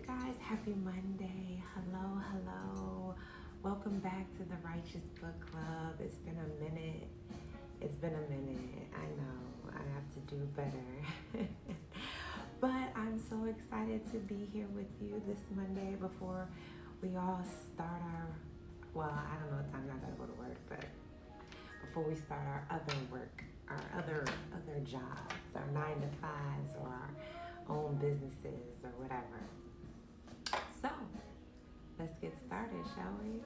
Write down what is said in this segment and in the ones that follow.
guys, happy Monday. Hello, hello. Welcome back to the Righteous Book Club. It's been a minute. I know I have to do better. But I'm so excited to be here with you this Monday before we all start I don't know what time I gotta go to work, but before we start our other work, our other jobs, our 9 to 5s or our own businesses or whatever. So, let's get started, shall we?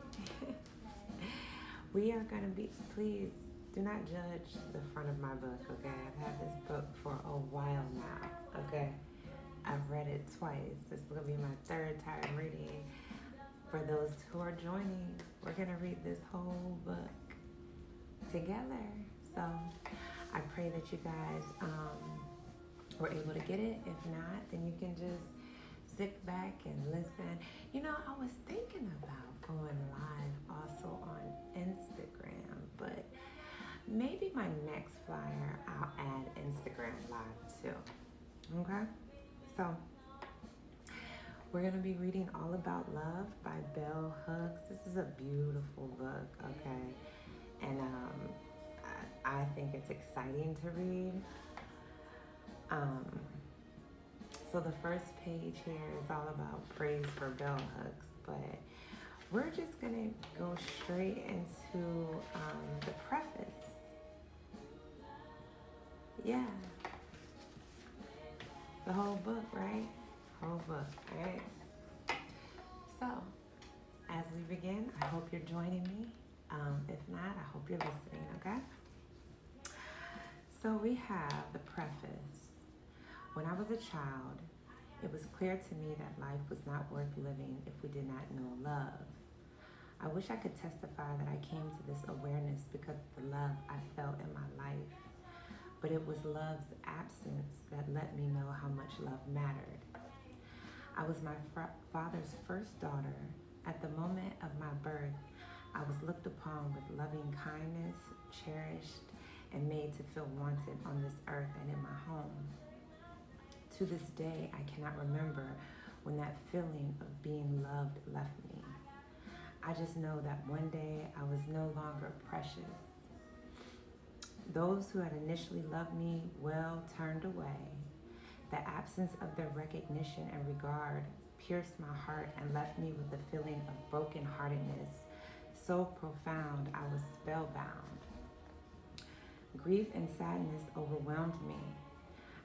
We are going to please do not judge the front of my book, okay? I've had this book for a while now, okay? I've read it twice. This is going to be my third time reading. For those who are joining, we're going to read this whole book together. So, I pray that you guys were able to get it. If not, then you can just sit back and listen. You know, I was thinking about going live also on Instagram, but maybe my next flyer I'll add Instagram live too. Okay? So we're going to be reading All About Love by Bell Hooks. This is a beautiful book, okay? And I think it's exciting to read. So the first page here is all about praise for bell hooks, but we're just gonna go straight into the preface. Yeah, the whole book, right? Whole book, all right? So, as we begin, I hope you're joining me. If not, I hope you're listening, okay? So we have the preface. When I was a child, it was clear to me that life was not worth living if we did not know love. I wish I could testify that I came to this awareness because of the love I felt in my life, but it was love's absence that let me know how much love mattered. I was my father's first daughter. At the moment of my birth, I was looked upon with loving kindness, cherished, and made to feel wanted on this earth and in my home. To this day, I cannot remember when that feeling of being loved left me. I just know that one day I was no longer precious. Those who had initially loved me well turned away. The absence of their recognition and regard pierced my heart and left me with a feeling of brokenheartedness so profound I was spellbound. Grief and sadness overwhelmed me.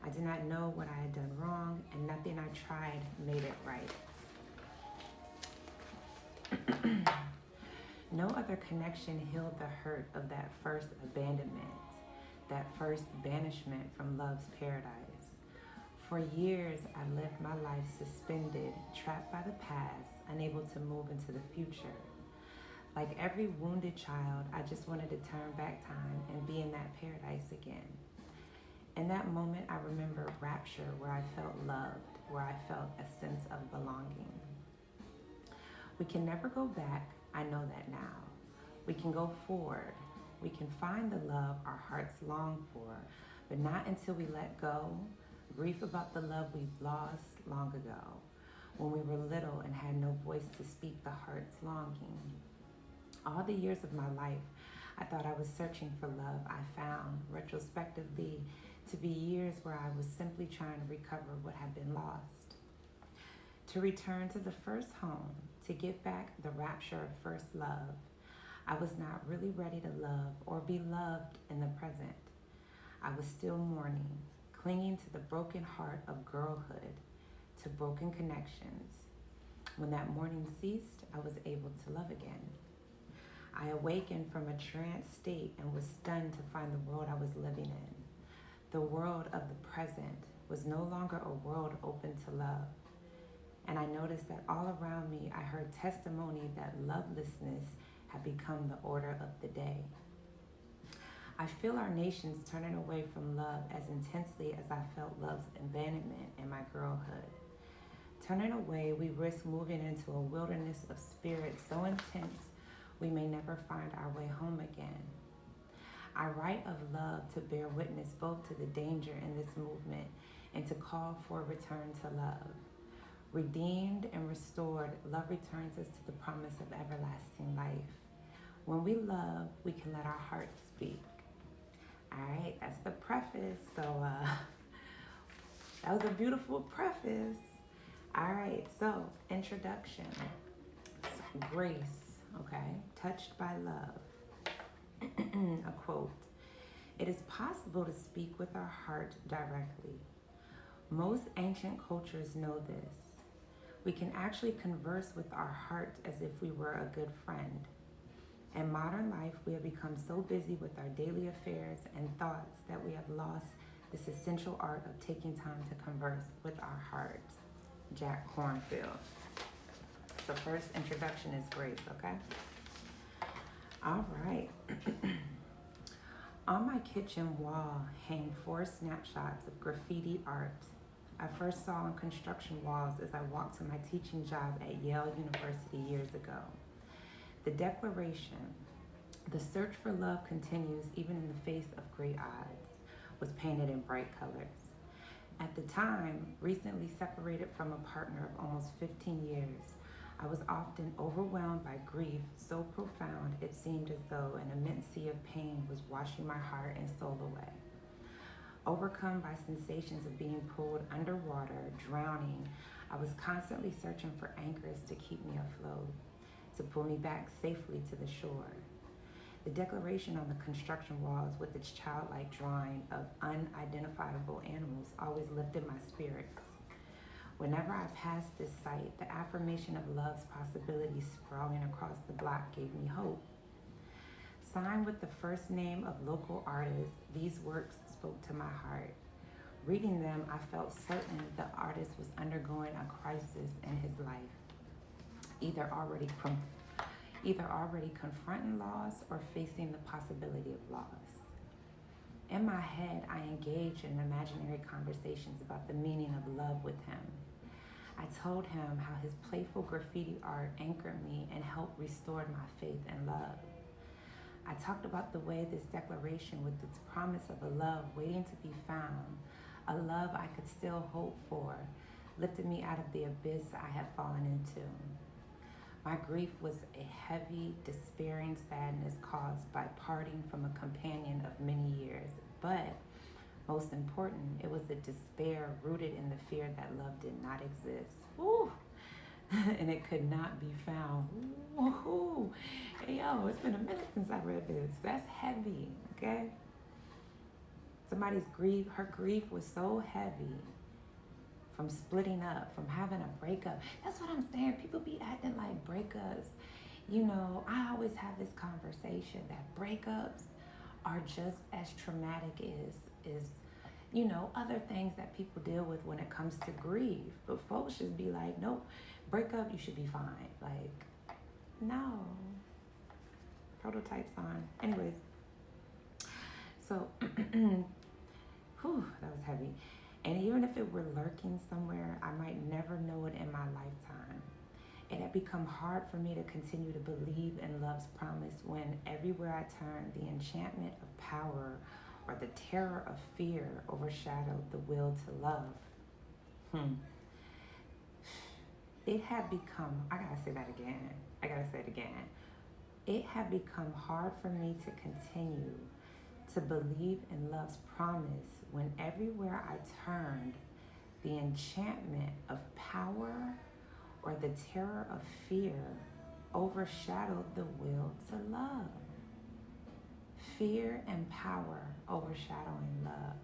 I did not know what I had done wrong, and nothing I tried made it right. No other connection healed the hurt of that first abandonment, that first banishment from love's paradise. For years, I lived my life suspended, trapped by the past, unable to move into the future. Like every wounded child, I just wanted to turn back time and be in that paradise again. In that moment, I remember rapture where I felt loved, where I felt a sense of belonging. We can never go back, I know that now. We can go forward. We can find the love our hearts long for, but not until we let go, grief about the love we've lost long ago, when we were little and had no voice to speak the heart's longing. All the years of my life, I thought I was searching for love. I found, retrospectively, to be years where I was simply trying to recover what had been lost. To return to the first home, to get back the rapture of first love. I was not really ready to love or be loved in the present. I was still mourning, clinging to the broken heart of girlhood, to broken connections. When that mourning ceased, I was able to love again. I awakened from a trance state and was stunned to find the world I was living in. The world of the present was no longer a world open to love. And I noticed that all around me, I heard testimony that lovelessness had become the order of the day. I feel our nations turning away from love as intensely as I felt love's abandonment in my girlhood. Turning away, we risk moving into a wilderness of spirit so intense we may never find our way home again. I write of love to bear witness both to the danger in this movement and to call for a return to love. Redeemed and restored, love returns us to the promise of everlasting life. When we love, we can let our hearts speak. All right, that's the preface. So that was a beautiful preface. All right, so introduction. Grace, okay? Touched by love. A quote. It is possible to speak with our heart directly. Most ancient cultures know this. We can actually converse with our heart as if we were a good friend. In modern life, we have become so busy with our daily affairs and thoughts that we have lost this essential art of taking time to converse with our heart. Jack Kornfield. So first introduction is grace, okay? All right. On my kitchen wall hang 4 snapshots of graffiti art I first saw on construction walls as I walked to my teaching job at Yale University years ago. The declaration, "The search for love continues even in the face of great odds," was painted in bright colors. At the time, recently separated from a partner of almost 15 years, I was often overwhelmed by grief so profound it seemed as though an immense sea of pain was washing my heart and soul away. Overcome by sensations of being pulled underwater, drowning, I was constantly searching for anchors to keep me afloat, to pull me back safely to the shore. The declaration on the construction walls with its childlike drawing of unidentifiable animals always lifted my spirits. Whenever I passed this site, the affirmation of love's possibilities sprawling across the block gave me hope. Signed with the first name of local artists, these works spoke to my heart. Reading them, I felt certain the artist was undergoing a crisis in his life, either already confronting loss or facing the possibility of loss. In my head, I engaged in imaginary conversations about the meaning of love with him. I told him how his playful graffiti art anchored me and helped restore my faith and love. I talked about the way this declaration, with its promise of a love waiting to be found, a love I could still hope for, lifted me out of the abyss I had fallen into. My grief was a heavy, despairing sadness caused by parting from a companion of many years, but most important, it was a despair rooted in the fear that love did not exist. Woo! And it could not be found. Woohoo! Hey, yo, it's been a minute since I read this. That's heavy, okay? Somebody's grief, her grief was so heavy from splitting up, from having a breakup. That's what I'm saying. People be acting like breakups. You know, I always have this conversation that breakups are just as traumatic as you know, other things that people deal with when it comes to grief. But folks should be like, nope, break up, you should be fine. Like, no. Prototypes on. Anyways. So, whew, that was heavy. And even if it were lurking somewhere, I might never know it in my lifetime. It had become hard for me to continue to believe in love's promise when everywhere I turned, the enchantment of power or the terror of fear overshadowed the will to love. It had become, I gotta say it again. It had become hard for me to continue to believe in love's promise when everywhere I turned, the enchantment of power or the terror of fear overshadowed the will to love. Fear and power overshadowing love.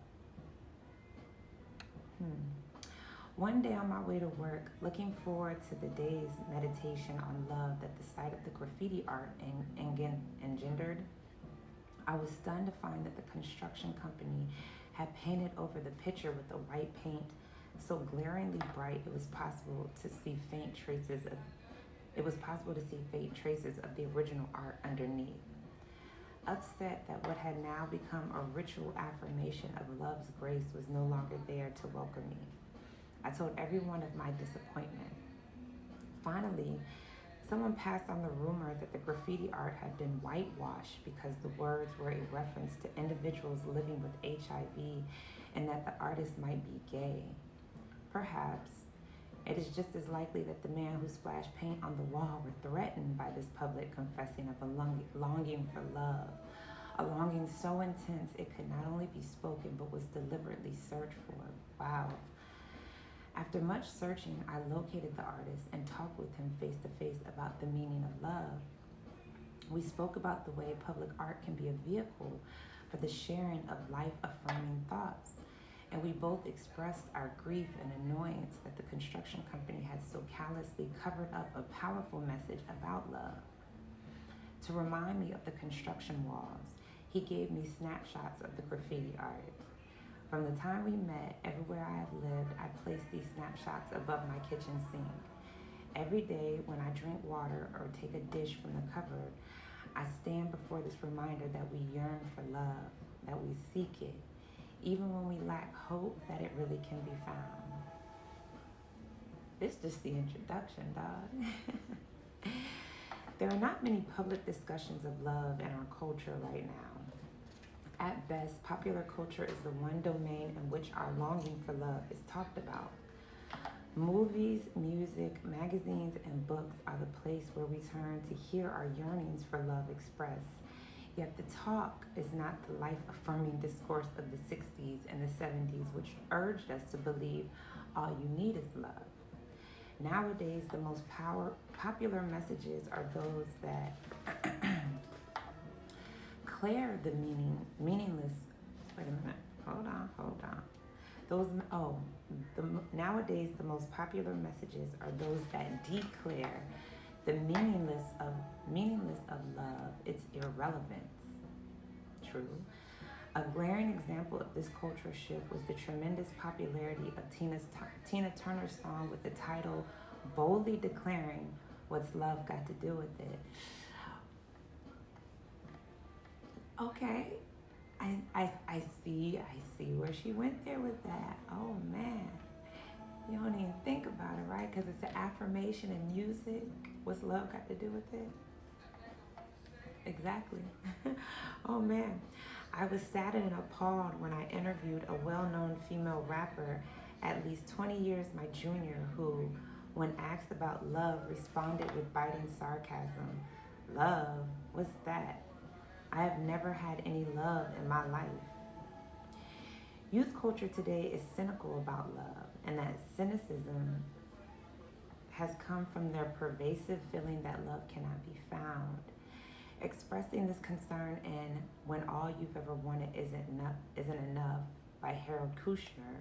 One day on my way to work, looking forward to the day's meditation on love that the sight of the graffiti art engendered, I was stunned to find that the construction company had painted over the picture with a white paint so glaringly bright it was possible to see faint traces of the original art underneath. Upset that what had now become a ritual affirmation of love's grace was no longer there to welcome me, I told everyone of my disappointment. Finally, someone passed on the rumor that the graffiti art had been whitewashed because the words were a reference to individuals living with HIV and that the artist might be gay. Perhaps, It is just as likely that the man who splashed paint on the wall were threatened by this public confessing of a longing for love, a longing so intense it could not only be spoken but was deliberately searched for. Wow. After much searching, I located the artist and talked with him face to face about the meaning of love. We spoke about the way public art can be a vehicle for the sharing of life-affirming thoughts, and we both expressed our grief and annoyance that the construction company had so callously covered up a powerful message about love. To remind me of the construction walls, he gave me snapshots of the graffiti art. From the time we met, everywhere I have lived, I placed these snapshots above my kitchen sink. Every day when I drink water or take a dish from the cupboard, I stand before this reminder that we yearn for love, that we seek it, even when we lack hope that it really can be found. It's just the introduction, dog. There are not many public discussions of love in our culture right now. At best, popular culture is the one domain in which our longing for love is talked about. Movies, music, magazines, and books are the place where we turn to hear our yearnings for love expressed. Yet the talk is not the life-affirming discourse of the 60s and the 70s, which urged us to believe all you need is love. Nowadays, the most popular messages are those that declare the meaningless. Wait a minute. Hold on. Nowadays, the most popular messages are those that declare the meaningless of love, its irrelevance. True. A glaring example of this cultural shift was the tremendous popularity of Tina Turner's song with the title boldly declaring what's love got to do with it. Okay, I see where she went there with that. Oh man, you don't even think about it, right? Because it's an affirmation in music. What's love got to do with it? Exactly. Oh man, I was saddened and appalled when I interviewed a well-known female rapper, at least 20 years my junior, who, when asked about love, responded with biting sarcasm. Love? What's that? I have never had any love in my life. Youth culture today is cynical about love, and that cynicism has come from their pervasive feeling that love cannot be found. Expressing this concern in When All You've Ever Wanted Isn't Enough by Harold Kushner,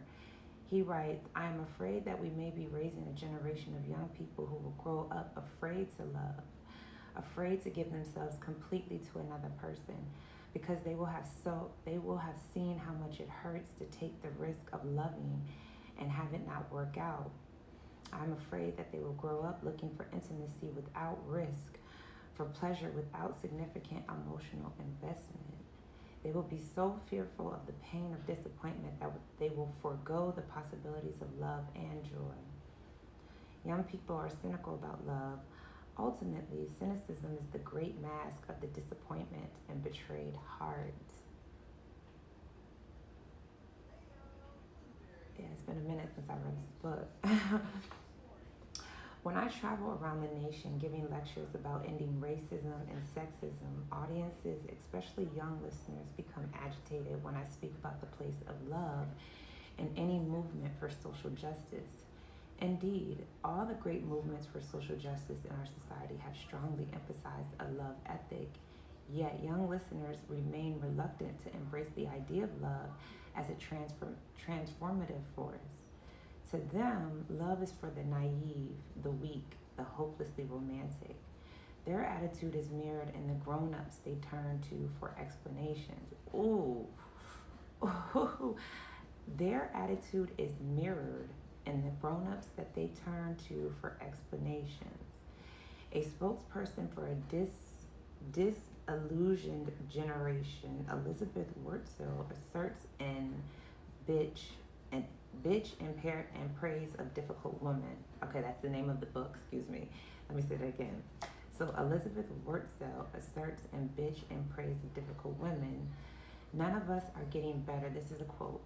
he writes, I am afraid that we may be raising a generation of young people who will grow up afraid to love, afraid to give themselves completely to another person, because they will have seen how much it hurts to take the risk of loving and have it not work out. I'm afraid that they will grow up looking for intimacy without risk, for pleasure without significant emotional investment. They will be so fearful of the pain of disappointment that they will forego the possibilities of love and joy. Young people are cynical about love. Ultimately, cynicism is the great mask of the disappointment and betrayed heart. Yeah, it's been a minute since I read this book. When I travel around the nation giving lectures about ending racism and sexism, audiences, especially young listeners, become agitated when I speak about the place of love in any movement for social justice. Indeed, all the great movements for social justice in our society have strongly emphasized a love ethic, yet young listeners remain reluctant to embrace the idea of love as a transformative force. To them, love is for the naive, the weak, the hopelessly romantic. Their attitude is mirrored in the grown-ups they turn to for explanations. Ooh. Their attitude is mirrored in the grown-ups that they turn to for explanations. A spokesperson for a disillusioned generation, Elizabeth Wurtzel, asserts in Bitch and Praise of Difficult Woman. Okay, that's the name of the book, excuse me. Let me say that again. So Elizabeth Wurtzel asserts in Bitch and Praise of Difficult Women, none of us are getting better, this is a quote,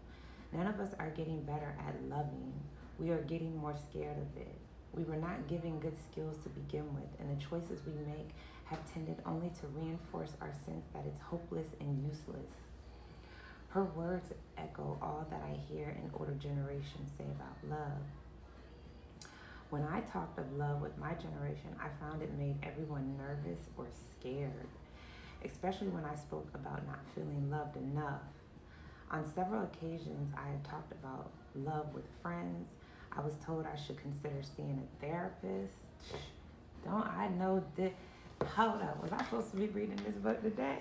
none of us are getting better at loving. We are getting more scared of it. We were not given good skills to begin with, and the choices we make have tended only to reinforce our sense that it's hopeless and useless. Her words echo all that I hear and older generations say about love. When I talked of love with my generation, I found it made everyone nervous or scared, especially when I spoke about not feeling loved enough. On several occasions, I have talked about love with friends. I was told I should consider seeing a therapist. Don't I know that? Hold up, was I supposed to be reading this book today?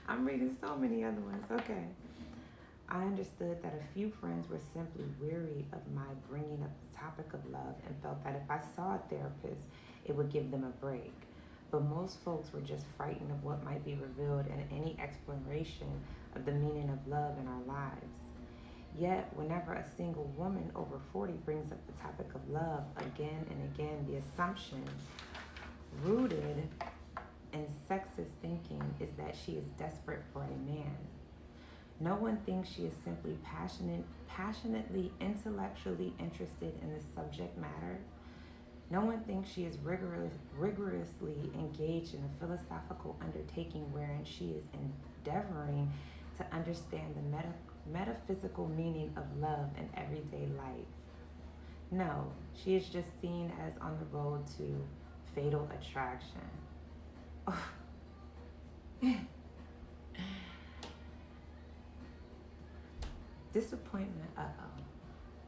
I'm reading so many other ones. Okay. I understood that a few friends were simply weary of my bringing up the topic of love and felt that if I saw a therapist, it would give them a break. But most folks were just frightened of what might be revealed in any exploration of the meaning of love in our lives. Yet, whenever a single woman over 40 brings up the topic of love again and again, the assumption rooted in sexist thinking is that she is desperate for a man. No one thinks she is simply passionately, intellectually interested in the subject matter. No one thinks she is rigorously engaged in a philosophical undertaking wherein she is endeavoring to understand the metaphysical meaning of love in everyday life. No, she is just seen as on the road to fatal attraction. Oh. Disappointment. Uh-oh.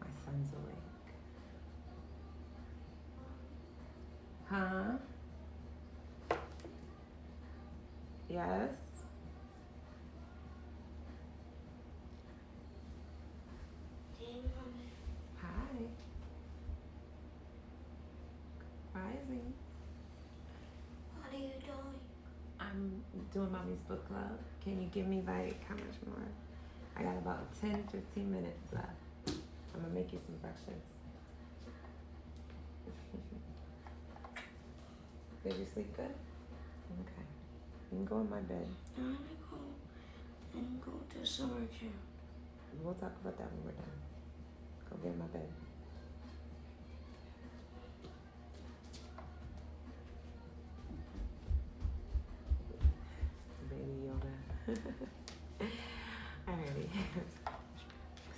My son's awake. Huh? Yes? Hi. Rising. What are you doing? I'm doing Mommy's book club. Can you give me like how much more? I got about 10, 15 minutes left. I'm gonna make you some breakfast. Did you sleep good? Okay. You can go in my bed. I want to go to summer camp. We'll talk about that when we're done. Go get in my bed. Baby Yoda. Alrighty.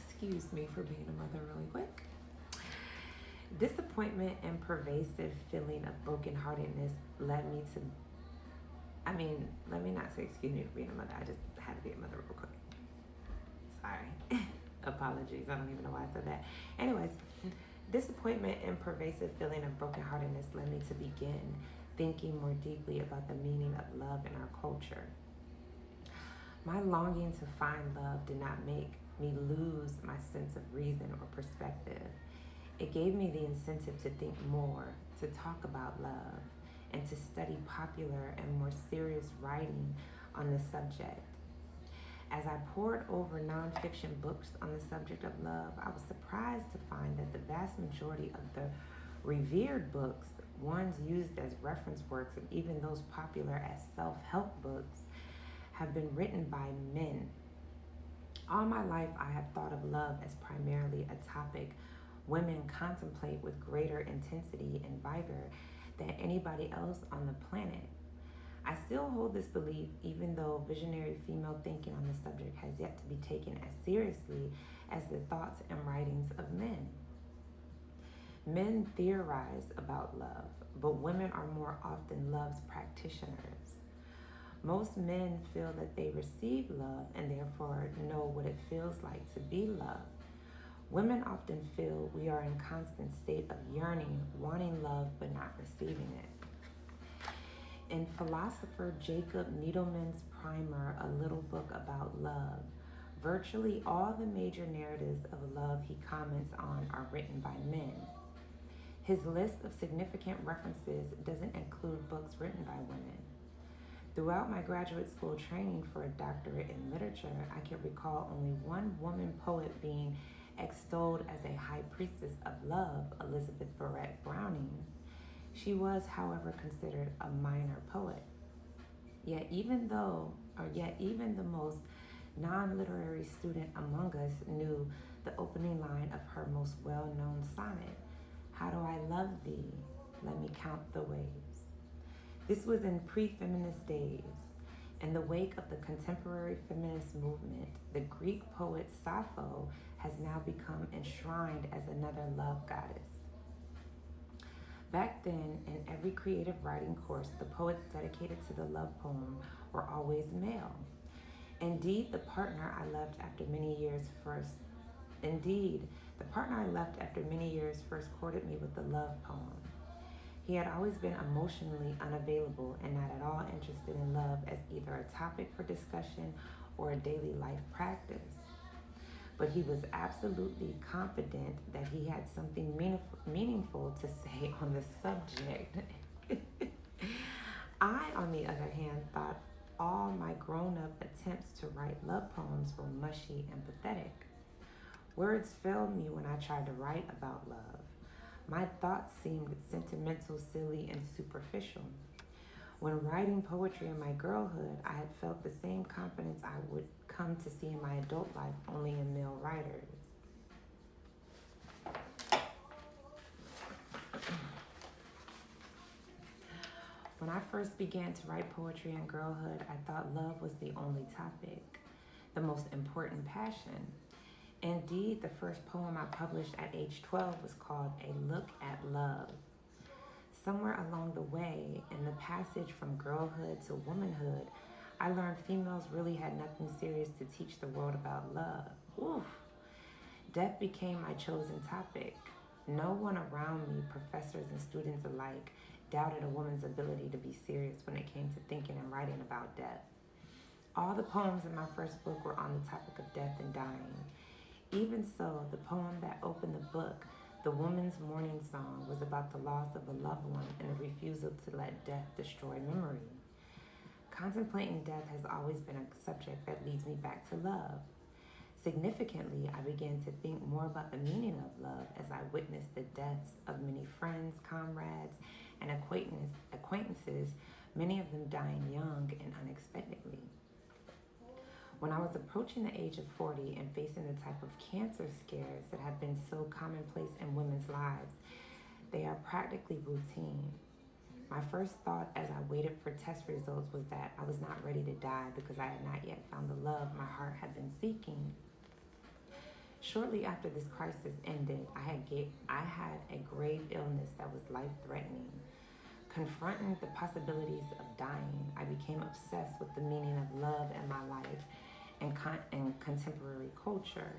Excuse me for being a mother really quick. Disappointment and pervasive feeling of brokenheartedness led me to, let me not say excuse me for being a mother. I just had to be a mother real quick. Sorry. Apologies. I don't even know why I said that. Anyways, disappointment and pervasive feeling of brokenheartedness led me to begin thinking more deeply about the meaning of love in our culture. My longing to find love did not make me lose my sense of reason or perspective. It gave me the incentive to think more, to talk about love, and to study popular and more serious writing on the subject. As I pored over nonfiction books on the subject of love, I was surprised to find that the vast majority of the revered books, ones used as reference works, and even those popular as self-help books, have been written by men. All my life, I have thought of love as primarily a topic women contemplate with greater intensity and vigor than anybody else on the planet. I still hold this belief, even though visionary female thinking on the subject has yet to be taken as seriously as the thoughts and writings of men. Men theorize about love, but women are more often love's practitioners. Most men feel that they receive love and therefore know what it feels like to be loved. Women often feel we are in constant state of yearning, wanting love, but not receiving it. In philosopher Jacob Needleman's primer, A Little Book About Love, virtually all the major narratives of love he comments on are written by men. His list of significant references doesn't include books written by women. Throughout my graduate school training for a doctorate in literature, I can recall only one woman poet being extolled as a high priestess of love, Elizabeth Barrett Browning. She was, however, considered a minor poet. Yet even the most Non-literary student among us knew the opening line of her most well-known sonnet, "How do I love thee? Let me count the ways." This was in pre-feminist days. In the wake of the contemporary feminist movement, the Greek poet Sappho has now become enshrined as another love goddess. Back then, in every creative writing course, the poets dedicated to the love poem were always male. Indeed, the partner I left after many years first courted me with the love poem. He had always been emotionally unavailable and not at all interested in love as either a topic for discussion or a daily life practice. But he was absolutely confident that he had something meaningful to say on the subject. I, on the other hand, thought all my grown-up attempts to write love poems were mushy and pathetic. Words failed me when I tried to write about love. My thoughts seemed sentimental, silly, and superficial. When writing poetry in my girlhood, I had felt the same confidence I would come to see in my adult life only in male writers. When I first began to write poetry in girlhood, I thought love was the only topic, the most important passion. Indeed, the first poem I published at age 12 was called A Look at Love. Somewhere along the way, in the passage from girlhood to womanhood, I learned females really had nothing serious to teach the world about love. Oof. Death became my chosen topic. No one around me, professors and students alike, doubted a woman's ability to be serious when it came to thinking and writing about death. All the poems in my first book were on the topic of death and dying. Even so, the poem that opened the book, The Woman's Mourning Song, was about the loss of a loved one and the refusal to let death destroy memory. Contemplating death has always been a subject that leads me back to love. Significantly, I began to think more about the meaning of love as I witnessed the deaths of many friends, comrades, and acquaintances, many of them dying young and unexpectedly. When I was approaching the age of 40 and facing the type of cancer scares that have been so commonplace in women's lives, they are practically routine. My first thought as I waited for test results was that I was not ready to die because I had not yet found the love my heart had been seeking. Shortly after this crisis ended, I had a grave illness that was life-threatening. Confronting the possibilities of dying, I became obsessed with the meaning of love in my life and contemporary culture.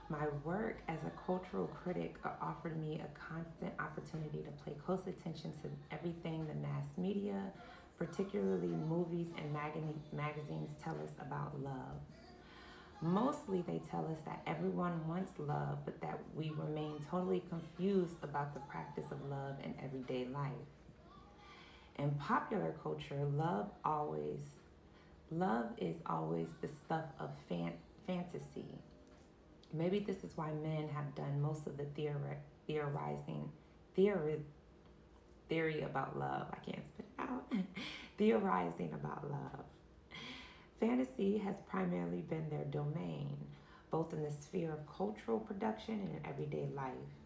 My work as a cultural critic offered me a constant opportunity to pay close attention to everything the mass media, particularly movies and magazines, tell us about love. Mostly they tell us that everyone wants love, but that we remain totally confused about the practice of love in everyday life. In popular culture, love is always the stuff of fantasy. Maybe this is why men have done most of the theory about love. I can't spit it out. Theorizing about love. Fantasy has primarily been their domain, both in the sphere of cultural production and in everyday life.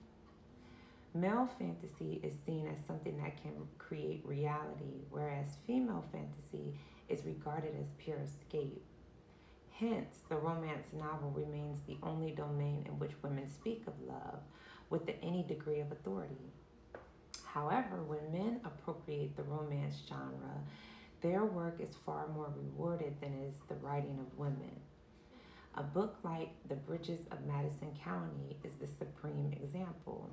Male fantasy is seen as something that can create reality, whereas female fantasy is regarded as pure escape. Hence, the romance novel remains the only domain in which women speak of love with any degree of authority. However, when men appropriate the romance genre, their work is far more rewarded than is the writing of women. A book like The Bridges of Madison County is the supreme example.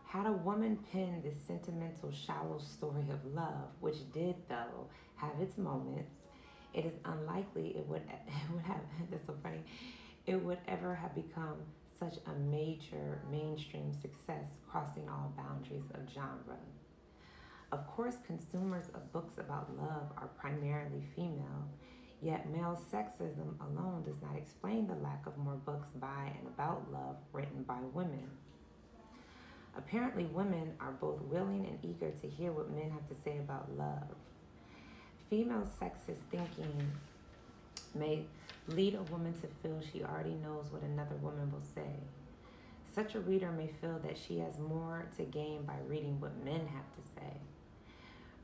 Had a woman penned this sentimental, shallow story of love, which did, though, have its moments, it is unlikely it would have, that's so funny, it would ever have become such a major mainstream success, crossing all boundaries of genre. Of course, consumers of books about love are primarily female, yet male sexism alone does not explain the lack of more books by and about love written by women. Apparently, women are both willing and eager to hear what men have to say about love. Female sexist thinking may lead a woman to feel she already knows what another woman will say. Such a reader may feel that she has more to gain by reading what men have to say.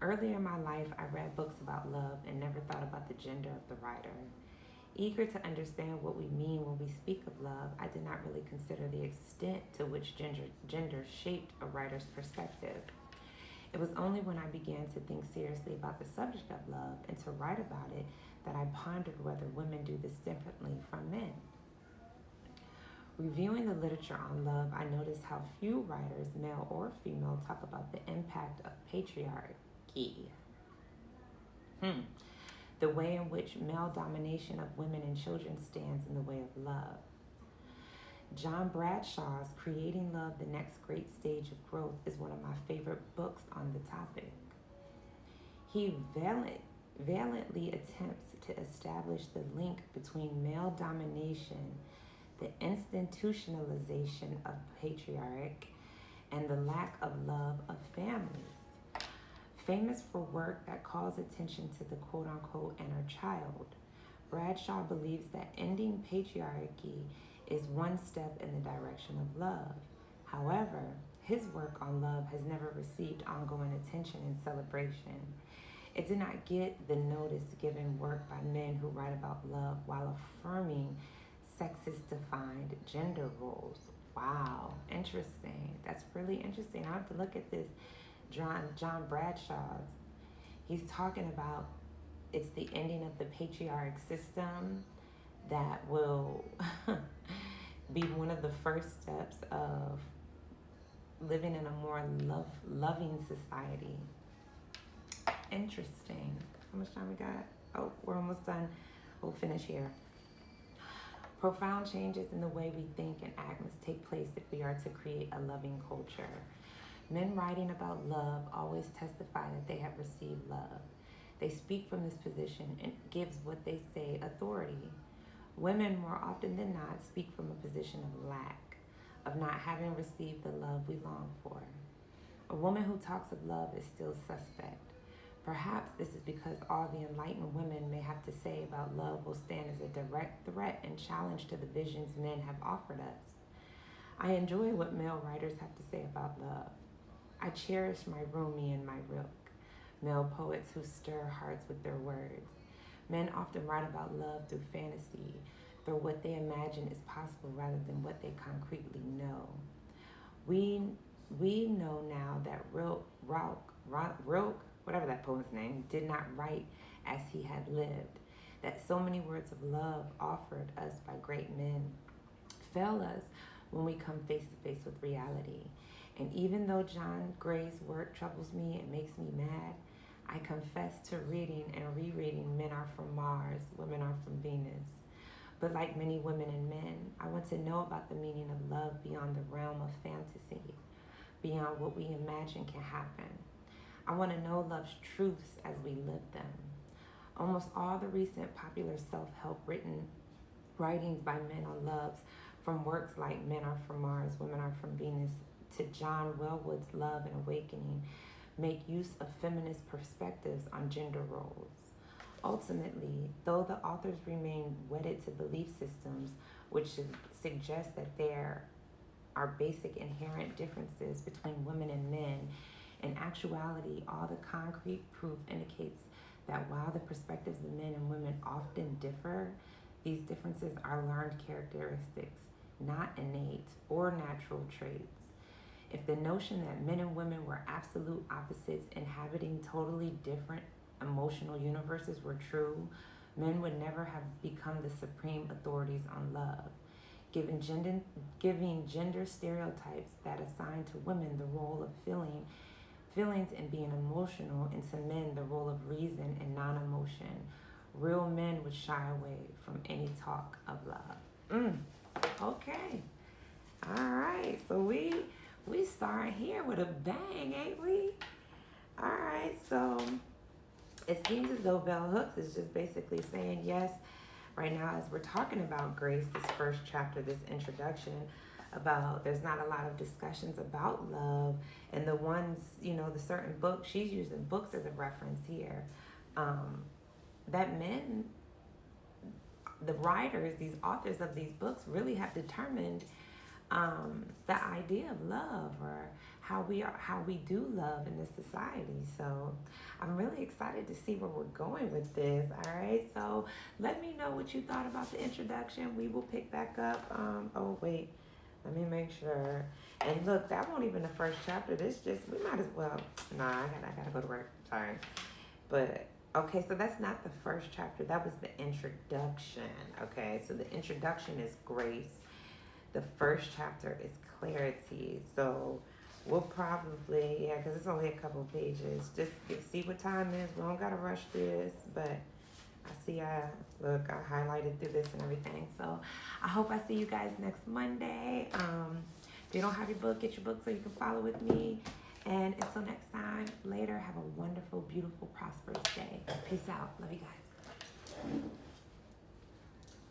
Earlier in my life, I read books about love and never thought about the gender of the writer. Eager to understand what we mean when we speak of love, I did not really consider the extent to which gender shaped a writer's perspective. It was only when I began to think seriously about the subject of love and to write about it that I pondered whether women do this differently from men. Reviewing the literature on love, I noticed how few writers, male or female, talk about the impact of patriarchy. The way in which male domination of women and children stands in the way of love. John Bradshaw's Creating Love, the Next Great Stage of Growth is one of my favorite books on the topic. He valiantly attempts to establish the link between male domination, the institutionalization of patriarchy, and the lack of love of families. Famous for work that calls attention to the quote-unquote inner child, Bradshaw believes that ending patriarchy is one step in the direction of love. However, his work on love has never received ongoing attention and celebration. It did not get the notice given work by men who write about love while affirming sexist-defined gender roles. Wow, interesting. That's really interesting. I have to look at this. John Bradshaw's. He's talking about it's the ending of the patriarch system that will be one of the first steps of living in a more loving society. Interesting. How much time we got? Oh, we're almost done. We'll finish here. Profound changes in the way we think and act must take place if we are to create a loving culture. Men writing about love always testify that they have received love. They speak from this position and gives what they say authority. Women, more often than not, speak from a position of lack, of not having received the love we long for. A woman who talks of love is still suspect. Perhaps this is because all the enlightened women may have to say about love will stand as a direct threat and challenge to the visions men have offered us. I enjoy what male writers have to say about love. I cherish my Rumi and my Rilke, male poets who stir hearts with their words. Men often write about love through fantasy, through what they imagine is possible rather than what they concretely know. We know now that Rilke, whatever that poet's name, did not write as he had lived, that so many words of love offered us by great men fail us when we come face to face with reality. And even though John Gray's work troubles me and makes me mad, I confess to reading and rereading Men Are From Mars, Women Are From Venus. But like many women and men, I want to know about the meaning of love beyond the realm of fantasy, beyond what we imagine can happen. I want to know love's truths as we live them. Almost all the recent popular self-help writings by men on loves, from works like Men Are From Mars, Women Are From Venus, to John Wellwood's Love and Awakening, make use of feminist perspectives on gender roles. Ultimately, though the authors remain wedded to belief systems which suggest that there are basic inherent differences between women and men, in actuality, all the concrete proof indicates that while the perspectives of men and women often differ, these differences are learned characteristics, not innate or natural traits. If the notion that men and women were absolute opposites inhabiting totally different emotional universes were true, men would never have become the supreme authorities on love, giving gender stereotypes that assign to women the role of feelings and being emotional, and to men the role of reason and non-emotion. Real men would shy away from any talk of love. Okay. All right. So we start here with a bang, ain't we? All right. So it seems as though Bell Hooks is just basically saying yes. Right now, as we're talking about grace, this first chapter, this introduction, about there's not a lot of discussions about love, and the ones, the certain books, she's using books as a reference here, that men the writers, these authors of these books really have determined the idea of love, or how we do love in this society. So I'm really excited to see where we're going with this. All right, so let me know what you thought about the introduction. We will pick back up. Oh wait, let me make sure. And look, that won't even the first chapter. This just, we might as well. Nah, I gotta go to work. Sorry, but okay. So that's not the first chapter. That was the introduction. Okay, so the introduction is grace. The first chapter is clarity. So we'll probably, yeah, because it's only a couple pages. Just see what time it is. We don't gotta rush this, but I see I highlighted through this and everything. So I hope I see you guys next Monday. If you don't have your book, get your book so you can follow with me. And until next time, later, have a wonderful, beautiful, prosperous day. Peace out. Love you guys.